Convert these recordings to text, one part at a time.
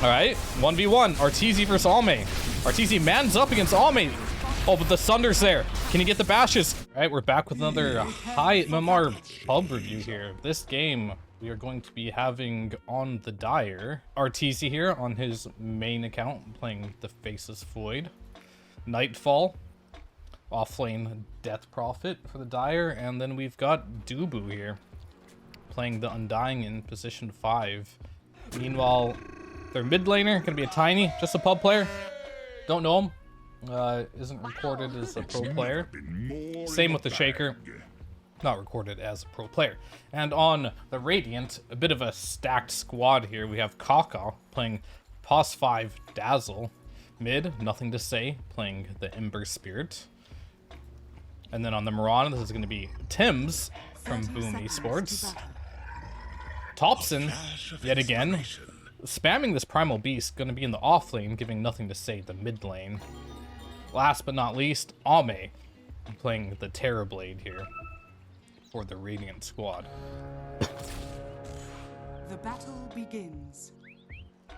Alright, 1v1. Arteezy versus Alme. Arteezy mans up against Alme. Oh, but the Thunder's there. Can he get the bashes? Alright, we're back with another high MMR pub review here. This game, we are going to be having on the Dire. Arteezy here on his main account, playing the Faceless Void. Nightfall. Offlane Death Prophet for the Dire. And then we've got Dubu here, playing the Undying in position 5. Meanwhile, their mid laner, gonna be a Tiny, just a pub player. Don't know him. Isn't recorded as a pro player. Same with the Shaker. Not recorded as a pro player. And on the Radiant, a bit of a stacked squad here. We have Kaka playing Pos 5 Dazzle. Mid, Nothing to Say, playing the Ember Spirit. And then on the Mirana, this is going to be Tim's from Boom Esports. Thompson, yet again, spamming this Primal Beast, going to be in the off lane, giving Nothing to Say the mid lane. Last but not least, Ame, playing the Terrorblade here for the Radiant squad. The battle begins.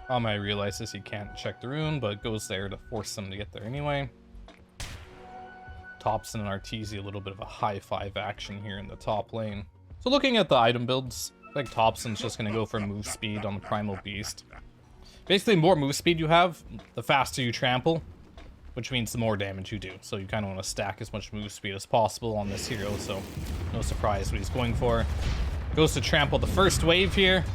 Ame realizes he can't check the rune, but goes there to force them to get there anyway. Thompson and Arteezy, a little bit of a high five action here in the top lane. So looking at the item builds, I think Thompson's just going to go for move speed on the Primal Beast. Basically, more move speed you have, the faster you trample, which means the more damage you do. So you kind of want to stack as much move speed as possible on this hero, so no surprise what he's going for. Goes to trample the first wave here.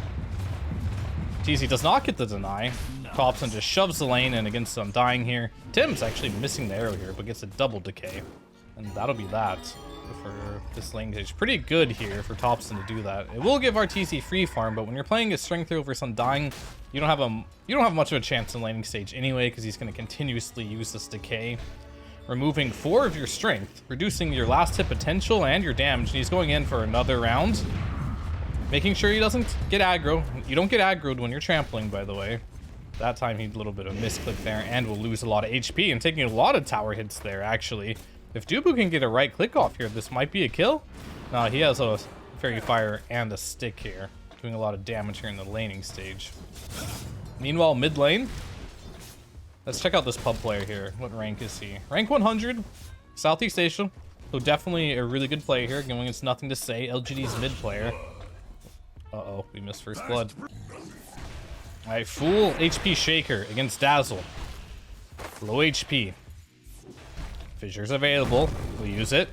Arteezy does not get the deny. Thompson just shoves the lane in against Undying here. Tim's actually missing the arrow here, but gets a double decay. And that'll be that for this lane stage. Pretty good here for Thompson to do that. It will give Arteezy free farm, but when you're playing a strength hero versus Undying, you don't have much of a chance in laning stage anyway, because he's going to continuously use this decay, removing 4 of your strength, reducing your last hit potential and your damage. And he's going in for another round, making sure he doesn't get aggro. You don't get aggroed when you're trampling, by the way. That time he had a little bit of a misclick there and will lose a lot of HP and taking a lot of tower hits there, actually. If Dubu can get a right click off here, this might be a kill. No, he has a Fairy Fire and a stick here, doing a lot of damage here in the laning stage. Meanwhile, mid lane, let's check out this pub player here. What rank is he? Rank 100, Southeast Asia. So definitely a really good player here, going against Nothing to Say, LGD's mid player. Uh-oh, we missed first blood. Alright, full HP Shaker against Dazzle. Low HP. Fissure's available. We'll use it.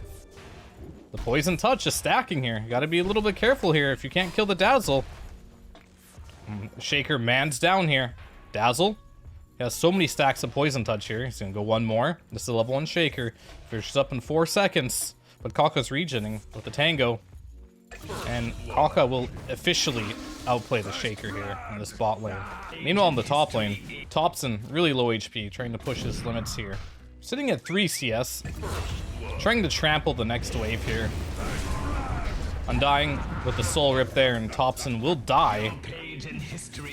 The Poison Touch is stacking here. You gotta be a little bit careful here if you can't kill the Dazzle. Shaker mans down here. Dazzle. He has so many stacks of Poison Touch here. He's gonna go one more. This is a level 1 Shaker. Fissure's up in 4 seconds. But Kaka's regening with the Tango. And Kaka will officially outplay the Shaker here in this bot lane. Meanwhile, in the top lane, Thompson, really low HP, trying to push his limits here. Sitting at 3 CS, trying to trample the next wave here. Undying with the soul rip there, and Thompson will die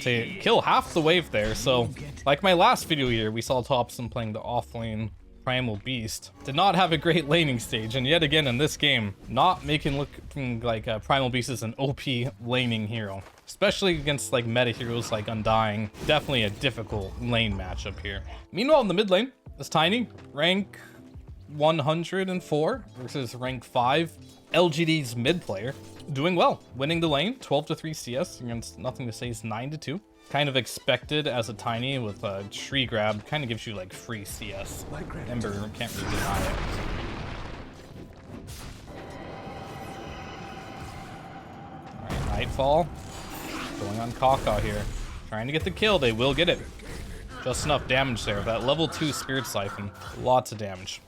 to kill half the wave there. So, like my last video here, we saw Thompson playing the offlane Primal Beast. Did not have a great laning stage, and yet again in this game, not making looking like Primal Beast is an OP laning hero. Especially against like meta heroes like Undying. Definitely a difficult lane matchup here. Meanwhile, in the mid lane, this Tiny, rank 104 versus rank 5, LGD's mid player. Doing well, winning the lane, 12-3 CS against Nothing to Say's 9-2. Kind of expected as a Tiny with a tree grab, kind of gives you like free CS. Ember can't really deny it. Alright, Nightfall. Going on Kaka here. Trying to get the kill, they will get it. Just enough damage there. That level 2 Spirit Siphon, lots of damage.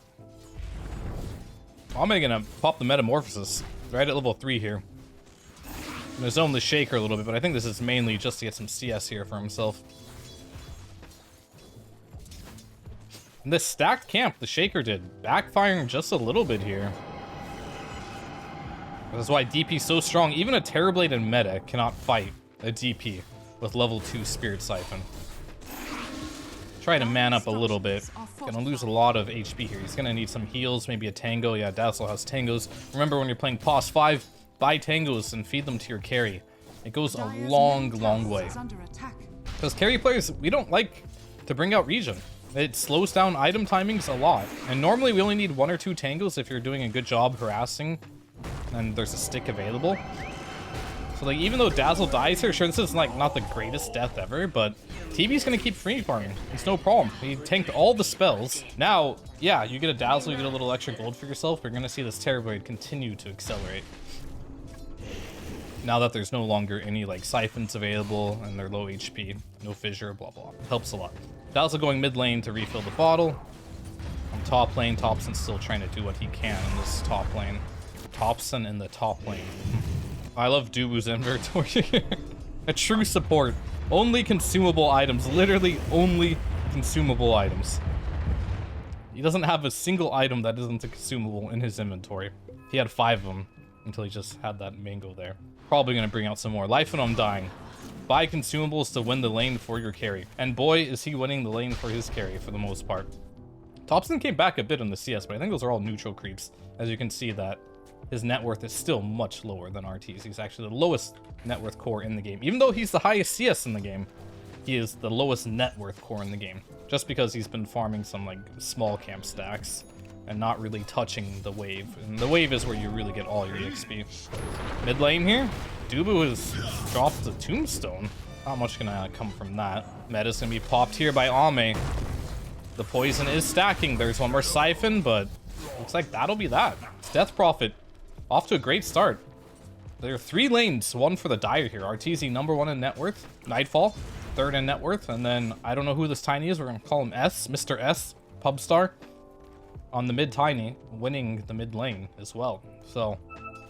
I'm gonna pop the Metamorphosis right at level 3 here. I'm gonna zone the Shaker a little bit, but I think this is mainly just to get some CS here for himself. And this stacked camp the Shaker did, backfiring just a little bit here. That's why DP is so strong. Even a Terrorblade in meta cannot fight a DP with level 2 Spirit Siphon. Try to man up a little bit. Gonna lose a lot of HP here. He's gonna need some heals, maybe a Tango. Yeah, Dazzle has Tangos. Remember, when you're playing Pos 5, buy Tangos and feed them to your carry. It goes a long, long way. Because carry players, we don't like to bring out regen. It slows down item timings a lot. And normally we only need 1 or 2 tangles if you're doing a good job harassing and there's a stick available. So like, even though Dazzle dies here, sure, this is like not the greatest death ever, but TB's gonna keep free farming. It's no problem. He tanked all the spells. Now, yeah, you get a Dazzle, you get a little extra gold for yourself. We're gonna see this Terrorblade continue to accelerate. Now that there's no longer any like siphons available and they're low HP, no fissure, blah blah. Helps a lot. Dazzle going mid lane to refill the bottle. On top lane, Thompson's still trying to do what he can in this top lane. Thompson in the top lane. I love Dubu's inventory. A true support. Only consumable items. Literally only consumable items. He doesn't have a single item that isn't a consumable in his inventory. He had 5 of them until he just had that mango there. Probably going to bring out some more. Life when I'm dying. Buy consumables to win the lane for your carry. And boy, is he winning the lane for his carry for the most part. Thompson came back a bit on the CS, but I think those are all neutral creeps. As you can see that his net worth is still much lower than RT's. He's actually the lowest net worth core in the game. Even though he's the highest CS in the game, he is the lowest net worth core in the game. Just because he's been farming some like small camp stacks and not really touching the wave. And the wave is where you really get all your XP. Mid lane here, Dubu has dropped the tombstone. Not much gonna come from that. Meta's gonna be popped here by Ame. The poison is stacking. There's one more siphon, but looks like that'll be that. It's Death Prophet. Off to a great start. There are 3 lanes, one for the Dire here. RTZ #1 in net worth. Nightfall, 3rd in net worth. And then, I don't know who this Tiny is. We're going to call him S. Mr. S. Pubstar. On the mid Tiny, winning the mid lane as well. So,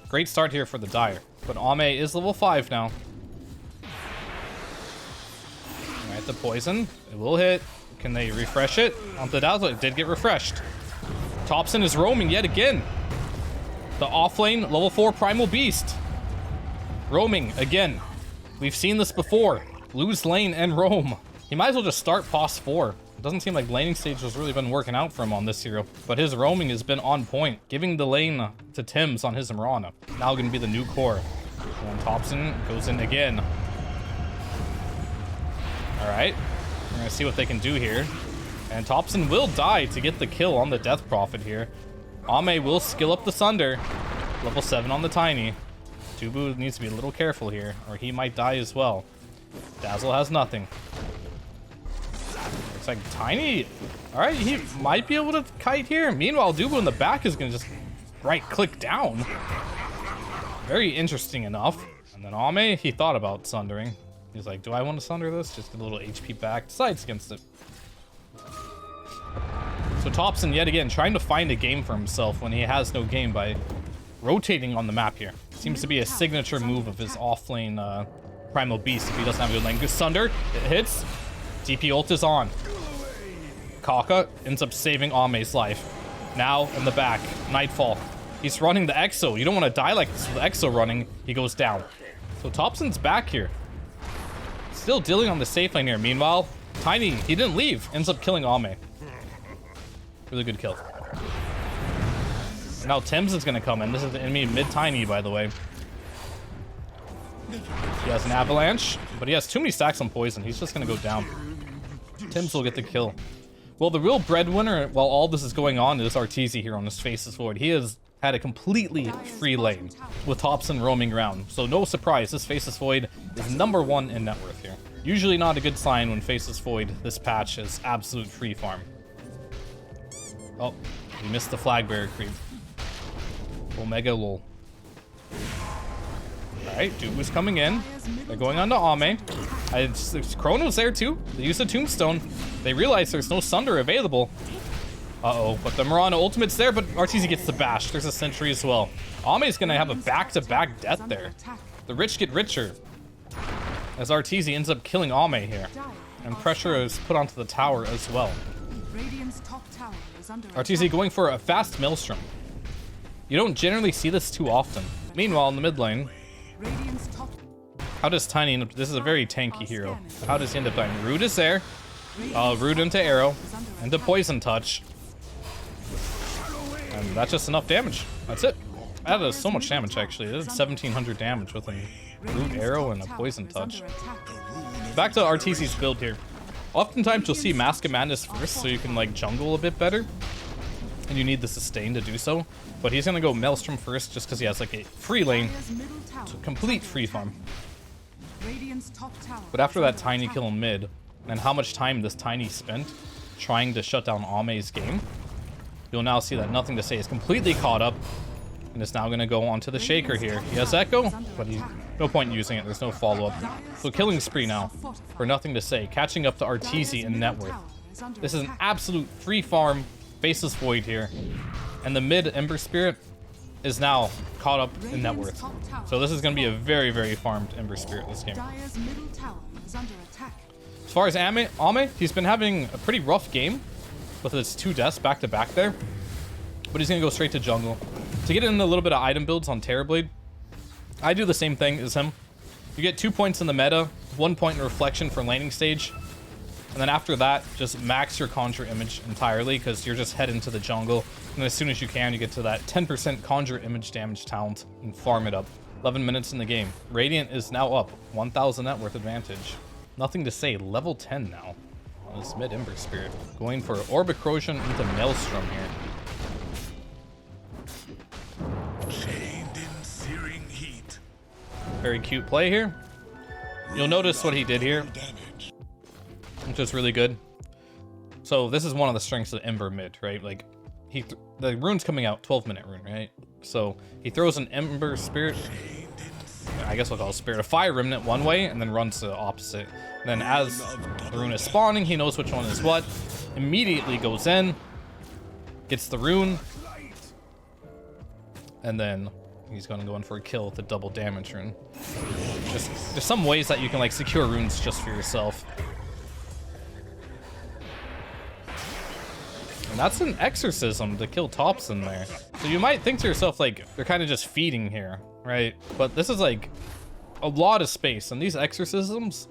great start here for the Dire. But Ame is level 5 now. Alright, the poison. It will hit. Can they refresh it? On the Dazzle, it did get refreshed. Thompson is roaming yet again. The offlane, level 4 Primal Beast. Roaming again. We've seen this before. Lose lane and roam. He might as well just start POS 4. It doesn't seem like laning stage has really been working out for him on this hero. But his roaming has been on point. Giving the lane to Tim's on his Imrana. Now going to be the new core. And Thompson goes in again. Alright. We're going to see what they can do here. And Thompson will die to get the kill on the Death Prophet here. Ame will skill up the Sunder. Level 7 on the Tiny. Dubu needs to be a little careful here, or he might die as well. Dazzle has nothing. Looks like Tiny... Alright, he might be able to kite here. Meanwhile, Dubu in the back is going to just right-click down. Very interesting enough. And then Ame, he thought about Sundering. He's like, do I want to Sunder this? Just get a little HP back. Decides against it. So Thompson, yet again, trying to find a game for himself when he has no game by rotating on the map here. Seems to be a signature move of his offlane Primal Beast if he doesn't have a good lane. Good Sunder, it hits. DP ult is on. Kaka ends up saving Ame's life. Now in the back, Nightfall. He's running the Exo. You don't want to die like this with the Exo running. He goes down. So Thompson's back here. Still dealing on the safe lane here. Meanwhile, Tiny, he didn't leave. Ends up killing Ame. Really good kill. And now Tim's is gonna come in. This is the enemy mid-Tiny, by the way. He has an avalanche, but he has too many stacks on poison. He's just gonna go down. Tim's will get the kill. Well, the real breadwinner while all this is going on is Arteezy here on his Faces Void. He has had a completely free lane with Thompson roaming around. So no surprise, this Faces Void is #1 in net worth here. Usually not a good sign when Faces Void this patch is absolute free farm. Oh, we missed the flag bearer creep. Omega lol. Alright, Dubu's coming in. They're going on to Ame. Chrono's there too. They use the tombstone. They realize there's no Sunder available. Uh-oh, but the Mirana ultimate's there, but Arteezy gets the bash. There's a sentry as well. Ame's gonna have a back-to-back death there. The rich get richer. As Arteezy ends up killing Ame here. And pressure is put onto the tower as well. Arteezy going for a fast Maelstrom. You don't generally see this too often. Meanwhile, in the mid lane, how does Tiny end up? This is a very tanky hero. How does he end up dying? Root is there. Root into arrow, into poison touch. And that's just enough damage. That's it. That does so much damage, actually. It did 1,700 damage with a root arrow and a poison touch. back to RTC's build here. Oftentimes you'll see Mask of Madness first, so you can like jungle a bit better. And you need the sustain to do so. But he's gonna go Maelstrom first just because he has like a free lane. So complete free farm. But after that Tiny kill in mid, and how much time this Tiny spent trying to shut down Ame's game, you'll now see that Nothing to Say is completely caught up. And is now gonna go onto the Shaker here. He has Echo, but he's no point in using it. There's no follow-up. So killing spree now for Nothing to Say, catching up to Arteezy and net worth. This is an absolute free farm, faceless void here. And the mid Ember Spirit is now caught up in net worth. So this is gonna be a very, very farmed Ember Spirit this game. As far as Ame, he's been having a pretty rough game with his 2 deaths back to back there. But he's gonna go straight to jungle. To get in a little bit of item builds on Terrorblade, I do the same thing as him. You get 2 points in the meta, 1 point in reflection for laning stage, and then after that, just max your Conjure Image entirely because you're just heading to the jungle. And as soon as you can, you get to that 10% Conjure Image damage talent and farm it up. 11 minutes in the game. Radiant is now up, 1,000 net worth advantage. Nothing to Say, level 10 now on his mid Ember Spirit. Going for Orb Corrosion into Maelstrom here. Very cute play here. You'll notice what he did here, which is really good. So this is one of the strengths of Ember mid, right? Like the rune's coming out, 12-minute rune, right? So he throws an Ember Spirit, I guess we'll call it Spirit of Fire Remnant one way, and then runs the opposite. And then as the rune is spawning, he knows which one is what. Immediately goes in, gets the rune, and then he's gonna go in for a kill with the double damage rune. There's some ways that you can like secure runes just for yourself. And that's an exorcism to kill Thompson there. So you might think to yourself like, they're kind of just feeding here, right? But this is like a lot of space, and these exorcisms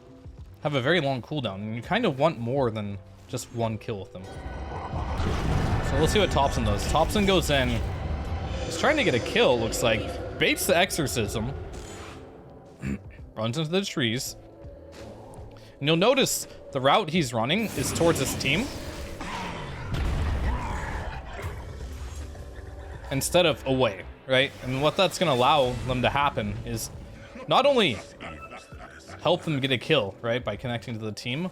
have a very long cooldown, and you kind of want more than just 1 kill with them. So let's see what Thompson does. Thompson goes in. He's trying to get a kill, looks like. Baits the exorcism. Runs into the trees. And you'll notice the route he's running is towards his team, instead of away, right? And what that's going to allow them to happen is not only help them get a kill, right, by connecting to the team,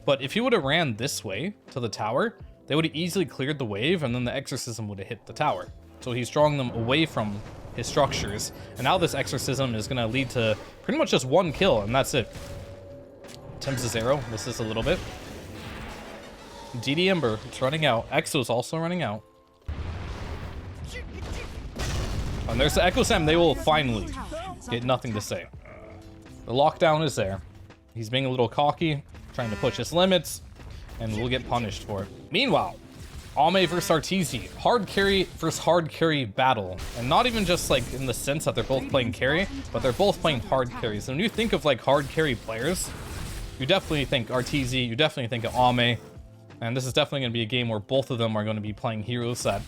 but if he would have ran this way to the tower, they would have easily cleared the wave, and then the exorcism would have hit the tower. So he's drawing them away from his structures. And now this exorcism is going to lead to pretty much just 1 kill, and that's it. Tim's arrow misses a little bit. DD Ember, it's running out. Exo's also running out. And there's the Echo Sam. They will finally get Nothing to Say. The lockdown is there. He's being a little cocky, trying to push his limits, and we'll get punished for it. Meanwhile, Ame versus Arteezy, hard carry versus hard carry battle. And not even just like in the sense that they're both playing carry, but they're both playing hard carries. And when you think of like hard carry players, you definitely think Arteezy, you definitely think of Ame. And this is definitely going to be a game where both of them are going to be playing heroes that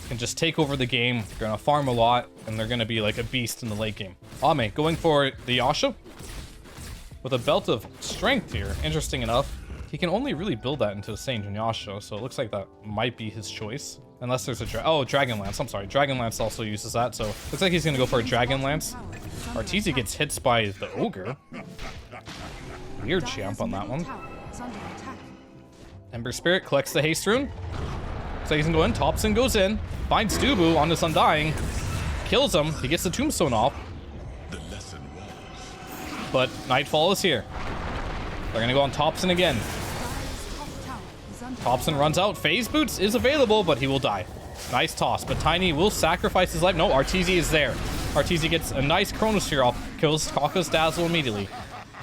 can just take over the game. They're going to farm a lot, and they're going to be like a beast in the late game. Ame going for the Yasha with a belt of strength here. Interesting enough, he can only really build that into a Sage and Yasha, so it looks like that might be his choice. Unless there's a Dragon Lance. I'm sorry, Dragon Lance also uses that, so looks like he's gonna go for a Dragon Lance. Arteezy gets hit by the Ogre. Weird champ on that one. Ember Spirit collects the haste rune. So he's gonna go in. Thompson goes in, finds Dubu on this Undying, kills him. He gets the tombstone off. But Nightfall is here. They're gonna go on Thompson again. Thompson runs out. Phase Boots is available, but he will die. Nice toss, but Tiny will sacrifice his life. No, Arteezy is there. Arteezy gets a nice Chronosphere off, kills Kaka's Dazzle immediately.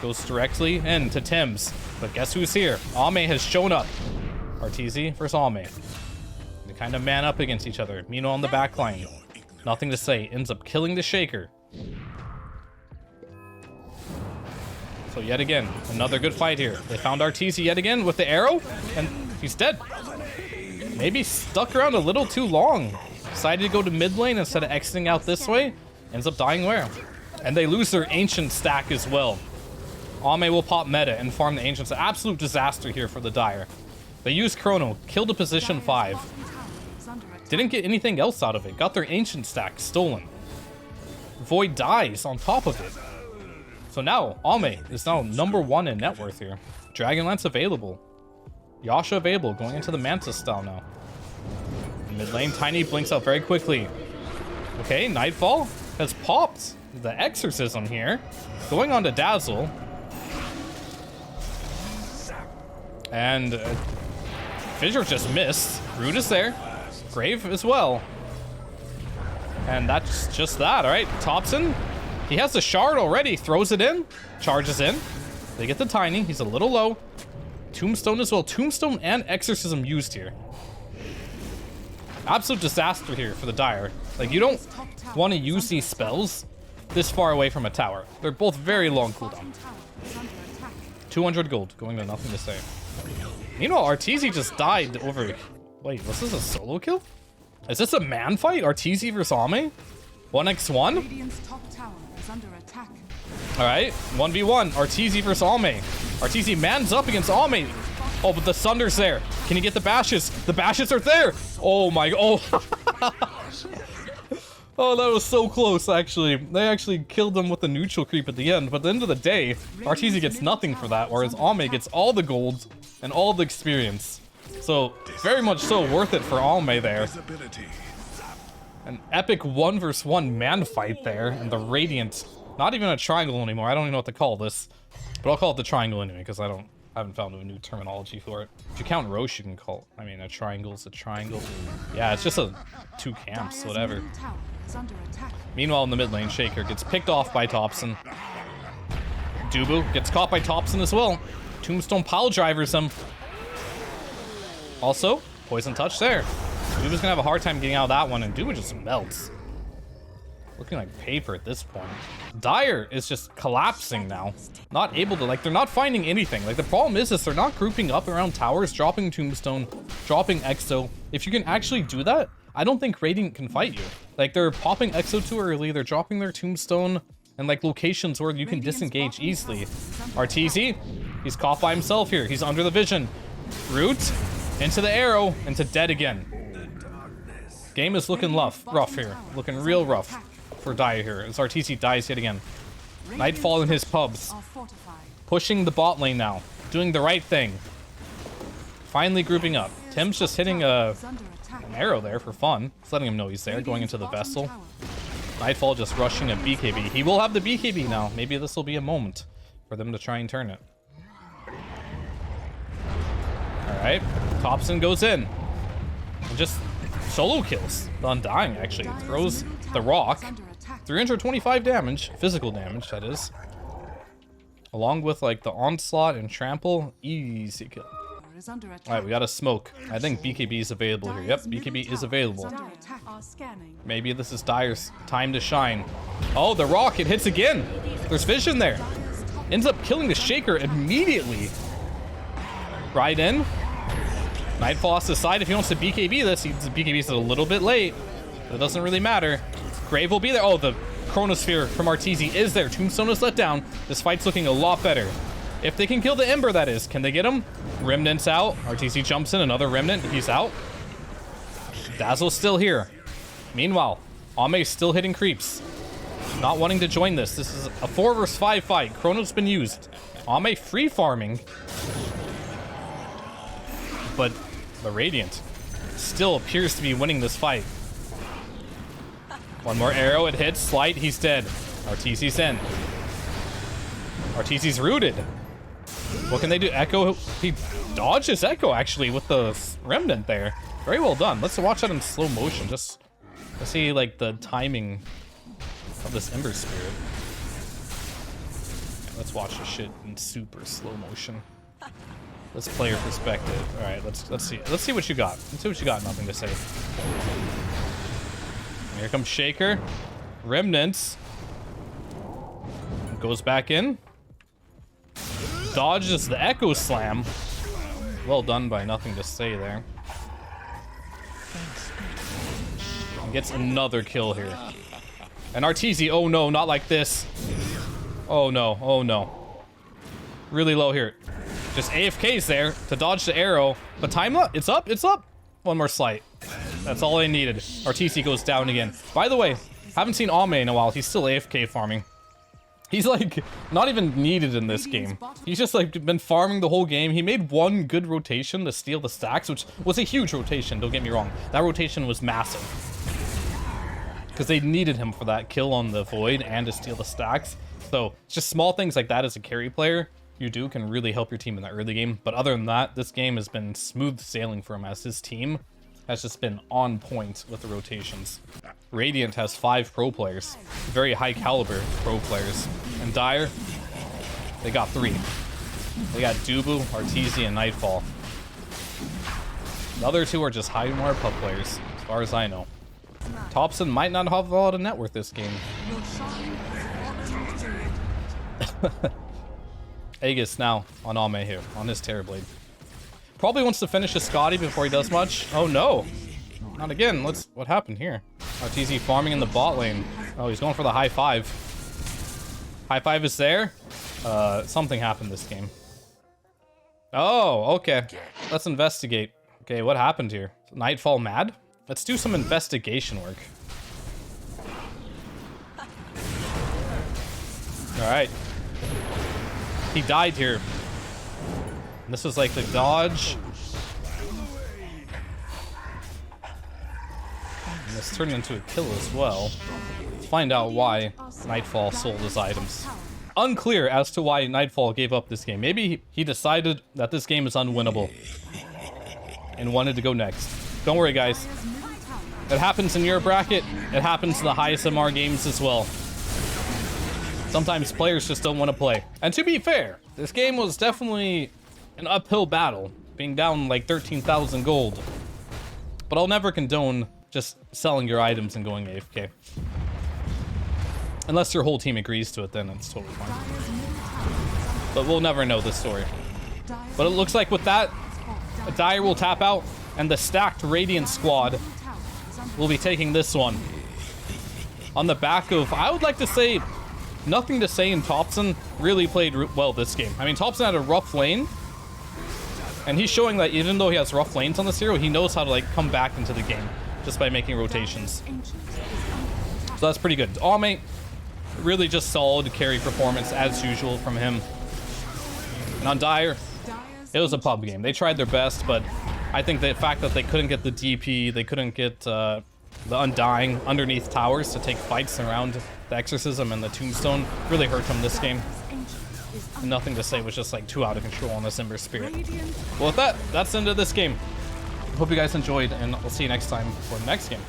Goes directly into Tim's. But guess who's here? Ame has shown up. Arteezy versus Ame. They kind of man up against each other. Meanwhile on the back line, Nothing to Say ends up killing the Shaker. So yet again, another good fight here. They found Arteezy yet again with the arrow, and he's dead. Maybe stuck around a little too long. Decided to go to mid lane instead of exiting out this way. Ends up dying where? And they lose their ancient stack as well. Ame will pop meta and farm the Ancients. An absolute disaster here for the Dire. They used Chrono, killed a position 5. Didn't get anything else out of it. Got their Ancient stack stolen. Void dies on top of it. So now, Ame is now #1 in net worth here. Dragonlance available. Yasha available, going into the Mantis style now. Mid lane, Tiny blinks out very quickly. Okay, Nightfall has popped the Exorcism here. Going on to Dazzle. And Fissure just missed. Root is there. Grave as well. And that's just that, alright. Thompson, he has the shard already. Throws it in. Charges in. They get the Tiny. He's a little low. Tombstone as well. Tombstone and Exorcism used here. Absolute disaster here for the Dire. Like, you don't want to use these spells this far away from a tower. They're both very long cooldown. 200 gold. Going to nothing to say. Meanwhile, Arteezy just died over... Wait, was this a solo kill? Is this a man fight? Arteezy versus Ame? 1x1? Radiant's top tower is under attack. Alright, 1v1. Arteezy versus Ame. Arteezy mans up against Ame. Oh, but the Sunder's there. Can he get the bashes? The bashes are there! Oh my... Oh! Oh, that was so close, actually. They actually killed him with the neutral creep at the end, but at the end of the day, Arteezy gets nothing for that, whereas Ame gets all the gold and all the experience. So, very much so worth it for Ame there. An epic 1 versus 1 man fight there, and the Radiant, not even a triangle anymore. I don't even know what to call this, but I'll call it the triangle anyway, because I haven't found a new terminology for it. If you count Roche, you can call it, I mean, a triangle's a triangle. Yeah, it's just two camps, whatever. Meanwhile, in the mid lane, Shaker gets picked off by Thompson. Dubu gets caught by Thompson as well. Tombstone pile drivers him. Also, poison touch there. Dubu's gonna have a hard time getting out of that one, and Dubu just melts. Looking like paper at this point. Dire is just collapsing now. Not able to, like, they're not finding anything. Like, the problem is they're not grouping up around towers, dropping Tombstone, dropping Exo. If you can actually do that, I don't think Radiant can fight you. Like, they're popping Exo too early, they're dropping their Tombstone, and like locations where you can disengage easily. Arteezy, he's caught by himself here. He's under the vision. Root, into the arrow, into dead again. Game is looking rough here. Looking real rough for Dire here, as Arteezy dies yet again. Nightfall in his pubs. Pushing the bot lane now. Doing the right thing. Finally grouping up. Tim's just hitting an arrow there for fun. Just letting him know he's there, going into the Vessel. Nightfall just rushing a BKB. He will have the BKB now. Maybe this will be a moment for them to try and turn it. Alright. Thompson goes in. And just solo kills the Undying, actually. Throws the rock. 325 damage. Physical damage, that is. Along with, like, the Onslaught and Trample. Easy kill. Alright, we got a smoke. I think BKB is available here. Yep, BKB is available. Maybe this is Dire's time to shine. Oh, the rock, it hits again. There's vision there. Ends up killing the Shaker immediately. Right in. Nightfall has to decide if he wants to BKB this. The BKB's a little bit late. But it doesn't really matter. Grave will be there. Oh, the Chronosphere from Arteezy is there. Tombstone is let down. This fight's looking a lot better. If they can kill the Ember, that is. Can they get him? Remnant's out. Arteezy jumps in. Another Remnant. He's out. Dazzle's still here. Meanwhile, Ame's still hitting creeps. Not wanting to join this. This is a 4 versus 5 fight. Chrono's been used. Ame free farming. But the Radiant still appears to be winning this fight. One more arrow. It hits. Slight. He's dead. Arteezy's in. Arteezy's rooted. What can they do? Echo, he dodges Echo actually with the Remnant there. Very well done. Let's watch that in slow motion. Just to see like the timing of this Ember Spirit. Yeah, let's watch this shit in super slow motion. Let's player perspective. All right, let's see. Let's see what you got. Let's see what you got. Nothing to say. Here comes Shaker. Remnants. Goes back in. Dodges the Echo Slam. Well done by Nothing to Say there. And gets another kill here. And Arteezy, oh no, not like this. Oh no, oh no. Really low here. Just AFK's there to dodge the arrow. But time up. It's up. It's up. One more slight. That's all I needed. Our TC goes down again. By the way, haven't seen Ame in a while. He's still AFK farming. He's like not even needed in this game. He's just like been farming the whole game. He made one good rotation to steal the stacks, which was a huge rotation. Don't get me wrong. That rotation was massive. Because they needed him for that kill on the Void and to steal the stacks. So just small things like that as a carry player you do can really help your team in the early game. But other than that, this game has been smooth sailing for him as his team has just been on point with the rotations. Radiant has 5 pro players, very high caliber pro players. And Dire, they got 3. They got Dubu, Arteezy, and Nightfall. The other 2 are just high Marpa players, as far as I know. Thompson might not have a lot of net worth this game. Aegis now on Ame here, on his Terrorblade. Probably wants to finish his Scotty before he does much. Oh no! Not again. What happened here? Arteezy farming in the bot lane. Oh, he's going for the high 5. High 5 is there. Something happened this game. Oh, okay. Let's investigate. Okay, what happened here? Nightfall mad? Let's do some investigation work. Alright. He died here. And this was like the dodge. And this turned into a kill as well. Let's find out why Nightfall sold his items. Unclear as to why Nightfall gave up this game. Maybe he decided that this game is unwinnable and wanted to go next. Don't worry, guys. It happens in your bracket. It happens in the highest MR games as well. Sometimes players just don't want to play. And to be fair, this game was definitely an uphill battle, being down like 13,000 gold. But I'll never condone just selling your items and going AFK. Unless your whole team agrees to it, then it's totally fine. But we'll never know this story. But it looks like with that, Dire will tap out, and the stacked Radiant squad will be taking this one. On the back of, I would like to say, nothing to say in Thompson really played well this game. I mean, Thompson had a rough lane, and he's showing that even though he has rough lanes on this hero, he knows how to like come back into the game just by making rotations. So that's pretty good. Ame, really just solid carry performance as usual from him. And on Dire, it was a pub game. They tried their best, but I think the fact that they couldn't get the DP, they couldn't get the Undying underneath towers to take fights around the Exorcism and the Tombstone really hurt them this game. And nothing to say, was just like too out of control on this Ember Spirit. Well, with that, that's the end of this game. Hope you guys enjoyed, and I'll see you next time for the next game.